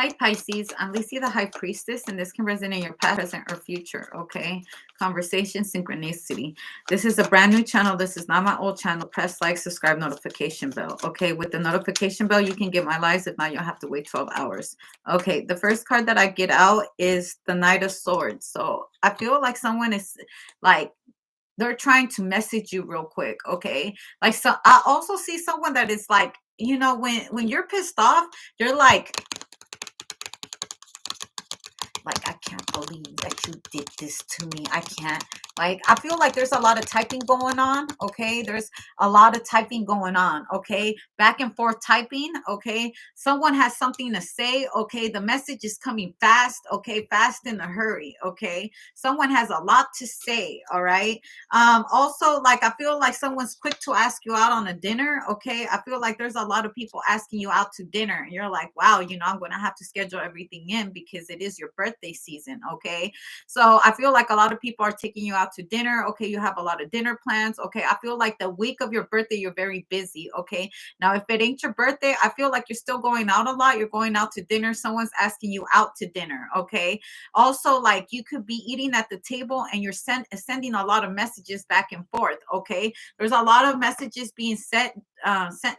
Hi, Pisces. I'm Lizzie, the High Priestess, and this can resonate in your past, present, or future. Okay. Conversation synchronicity. This is a brand new channel. This is not my old channel. Press like, subscribe, notification bell. Okay. With the notification bell, you can get my lives. If not, you'll have to wait 12 hours. Okay. The first card that I get out is the Knight of Swords. So I feel like someone is like, they're trying to message you real quick. Okay. Like, so I also see someone that is like, when you're pissed off, you're like, I can't believe that you did this to me. I can't. Like, I feel like there's a lot of typing going on. Okay. There's a lot of typing going on. Okay. Back and forth typing. Okay. Someone has something to say. Okay. The message is coming fast. Okay. Fast in a hurry. Okay. Someone has a lot to say. All right. Also, like, I feel like someone's quick to ask you out on a dinner. Okay. I feel like there's a lot of people asking you out to dinner. And you're like, wow, I'm going to have to schedule everything in because it is your birthday season. Okay. So I feel like a lot of people are taking you out to dinner. Okay. You have a lot of dinner plans. Okay. I feel like the week of your birthday, you're very busy. Okay. Now, if it ain't your birthday, I feel like you're still going out a lot. You're going out to dinner. Someone's asking you out to dinner. Okay. Also, like, you could be eating at the table and you're sending a lot of messages back and forth. Okay. There's a lot of messages being sent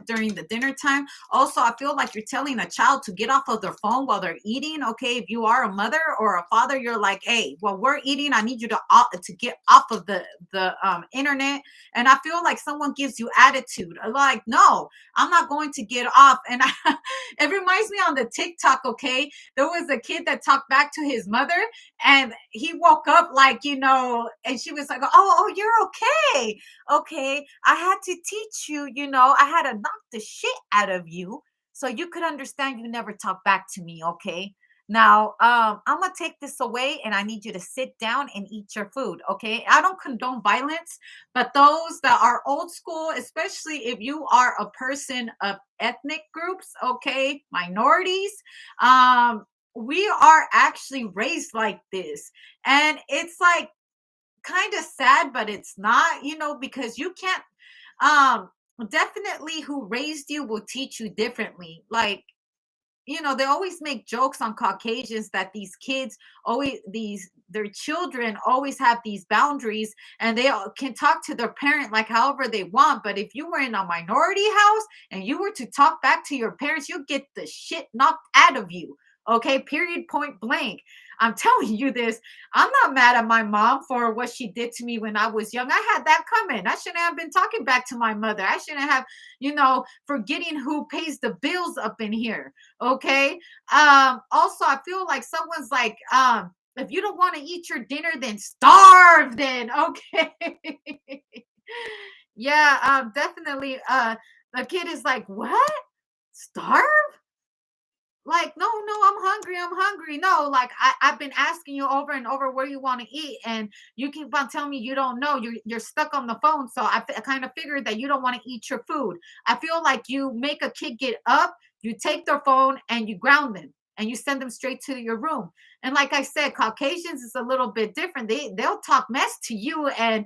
during the dinner time. Also, I feel like you're telling a child to get off of their phone while they're eating. Okay. If you are a mother or a father, you're like, hey, while we're eating, I need you to get off of the internet. And I feel like someone gives you attitude. Like, no, I'm not going to get off. And it reminds me on the TikTok. Okay. There was a kid that talked back to his mother and he woke up like, and she was like, oh, you're okay. Okay. I had to teach you, I had to knock the shit out of you so you could understand you never talk back to me. Okay. Now, I'm gonna take this away and I need you to sit down and eat your food. Okay. I don't condone violence, but those that are old school, especially if you are a person of ethnic groups, okay, minorities, we are actually raised like this. And it's like kind of sad, but it's not, because you can't, um, definitely who raised you will teach you differently. Like, they always make jokes on Caucasians that these kids always, their children always have these boundaries and they can talk to their parent like however they want. But if you were in a minority house and you were to talk back to your parents, you get the shit knocked out of you. Okay, period, point blank. I'm telling you this. I'm not mad at my mom for what she did to me when I was young. I had that coming. I shouldn't have been talking back to my mother. I shouldn't have, forgetting who pays the bills up in here. Okay. Also, I feel like someone's like, if you don't want to eat your dinner, then starve then. Okay. Yeah, definitely. The kid is like, what? Starve? Like, no, I'm hungry. No, like, I've been asking you over and over where you want to eat, and you keep on telling me you don't know. You're stuck on the phone, so I kind of figured that you don't want to eat your food. I feel like you make a kid get up, you take their phone and you ground them, and you send them straight to your room. And like I said, Caucasians is a little bit different. They'll talk mess to you and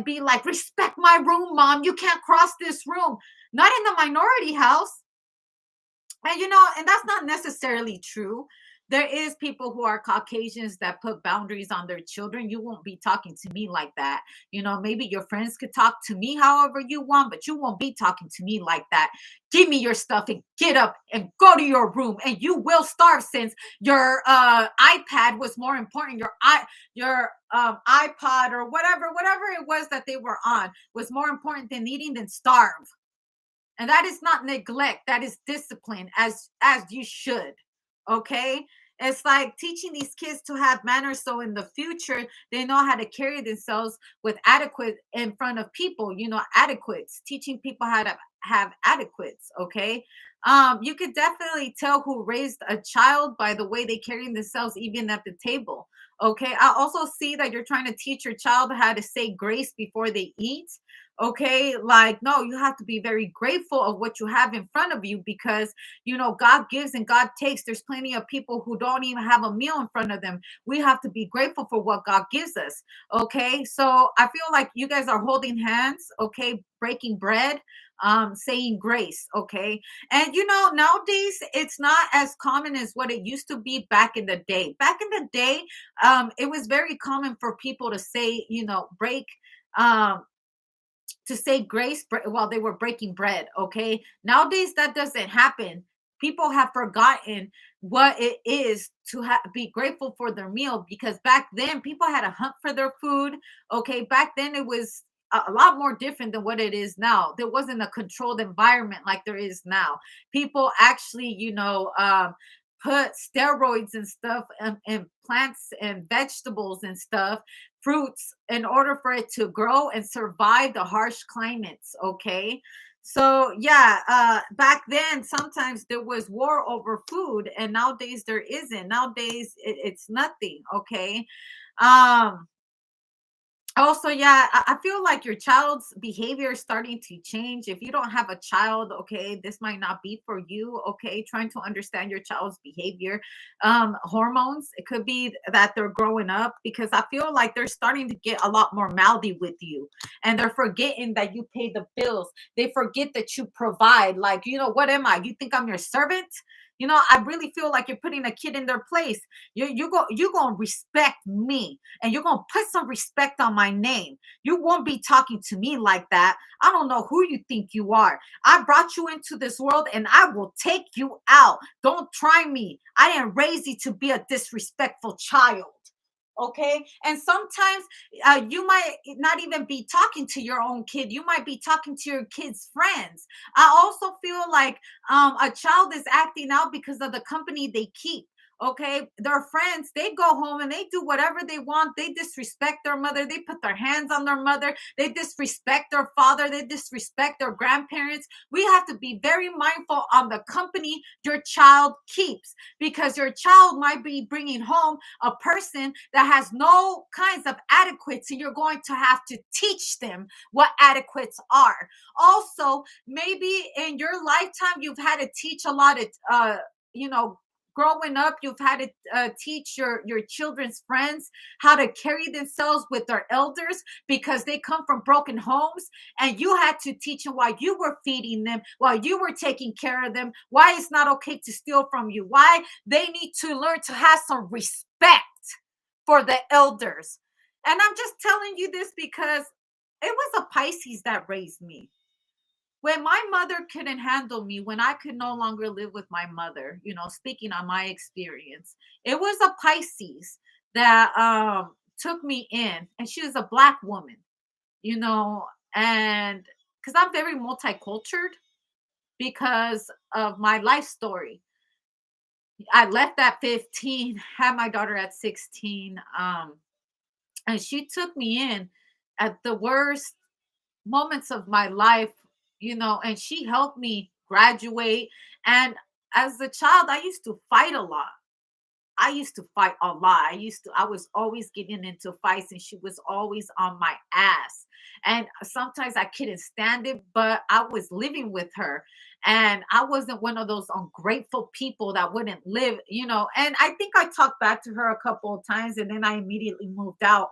be like, respect my room, mom. You can't cross this room. Not in the minority house. And and that's not necessarily true. There is people who are Caucasians that put boundaries on their children. You won't be talking to me like that. Maybe your friends could talk to me however you want, but you won't be talking to me like that. Give me your stuff and get up and go to your room, and you will starve since your iPad was more important. Your iPod or whatever it was that they were on was more important than eating, than starve. And that is not neglect, that is discipline, as you should. Okay. It's like teaching these kids to have manners so in the future they know how to carry themselves with adequate in front of people. Adequates, teaching people how to have adequates. Okay. You could definitely tell who raised a child by the way they carry themselves even at the table. Okay. I also see that you're trying to teach your child how to say grace before they eat. Okay. Like, no, you have to be very grateful of what you have in front of you, because God gives and God takes. There's plenty of people who don't even have a meal in front of them. We have to be grateful for what God gives us. Okay. So I feel like you guys are holding hands. Okay. Breaking bread. saying grace. Okay. And nowadays it's not as common as what it used to be back in the day. Back in the day, it was very common for people to say, break um to say grace while they were breaking bread. Okay. Nowadays, that doesn't happen. People have forgotten what it is to be grateful for their meal, because back then people had to hunt for their food. Okay. Back then it was a lot more different than what it is now. There wasn't a controlled environment like there is now. People actually, put steroids and stuff and plants and vegetables and stuff, fruits, in order for it to grow and survive the harsh climates. Okay. So yeah, back then sometimes there was war over food, and nowadays there isn't. Nowadays it's nothing. Okay. um Also, yeah, I feel like your child's behavior is starting to change. If you don't have a child, okay, this might not be for you. Okay, trying to understand your child's behavior, hormones. It could be that they're growing up, because I feel like they're starting to get a lot more mouthy with you, and they're forgetting that you pay the bills. They forget that you provide. Like, what am I? You think I'm your servant? I really feel like you're putting a kid in their place. You gonna respect me, and you're gonna put some respect on my name. You won't be talking to me like that. I don't know who you think you are. I brought you into this world, and I will take you out. Don't try me. I didn't raise you to be a disrespectful child. Okay. And sometimes you might not even be talking to your own kid. You might be talking to your kid's friends. I also feel like a child is acting out because of the company they keep. Okay, their friends, they go home and they do whatever they want. They disrespect their mother. They put their hands on their mother. They disrespect their father. They disrespect their grandparents. We have to be very mindful on the company your child keeps, because your child might be bringing home a person that has no kinds of adequates, and you're going to have to teach them what adequates are. Also, maybe in your lifetime you've had to teach a lot of you know growing up, you've had to teach your children's friends how to carry themselves with their elders, because they come from broken homes, and you had to teach them while you were feeding them, while you were taking care of them, why it's not okay to steal from you, why they need to learn to have some respect for the elders. And I'm just telling you this because it was a Pisces that raised me. When my mother couldn't handle me, when I could no longer live with my mother, speaking on my experience, it was a Pisces that took me in, and she was a black woman, you know, and because I'm very multicultural because of my life story. I left at 15, had my daughter at 16, and she took me in at the worst moments of my life, and she helped me graduate. And as a child, I used to fight a lot. I used to fight a lot. I was always getting into fights, and she was always on my ass. And sometimes I couldn't stand it, but I was living with her. And I wasn't one of those ungrateful people that wouldn't live. And I think I talked back to her a couple of times, and then I immediately moved out.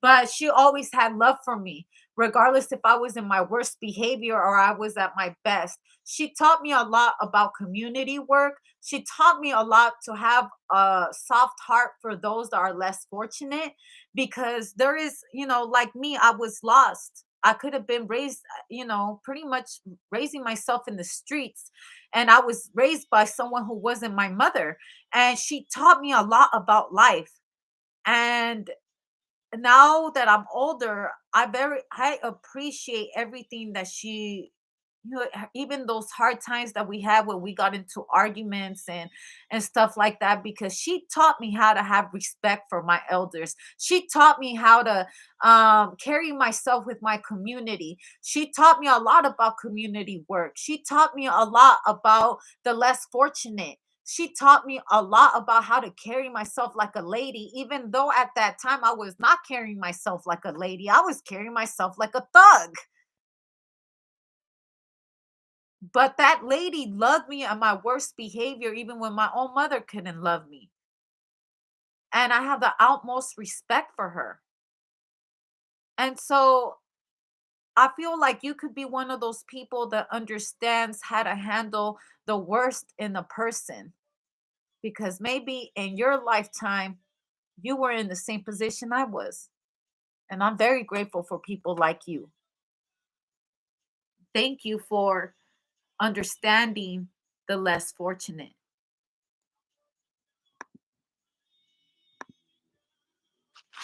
But she always had love for me, regardless if I was in my worst behavior or I was at my best. She taught me a lot about community work. She taught me a lot to have a soft heart for those that are less fortunate, because there is, like me, I was lost. I could have been raised, pretty much raising myself in the streets. And I was raised by someone who wasn't my mother. And she taught me a lot about life. And now that I'm older, I appreciate everything that even those hard times that we had when we got into arguments and stuff like that, because she taught me how to have respect for my elders. She taught me how to carry myself with my community. She taught me a lot about community work. She taught me a lot about the less fortunate. She taught me a lot about how to carry myself like a lady, even though at that time I was not carrying myself like a lady. I was carrying myself like a thug. But that lady loved me at my worst behavior, even when my own mother couldn't love me. And I have the utmost respect for her. And so I feel like you could be one of those people that understands how to handle the worst in a person, because maybe in your lifetime you were in the same position I was. And I'm very grateful for people like you. Thank you for understanding the less fortunate.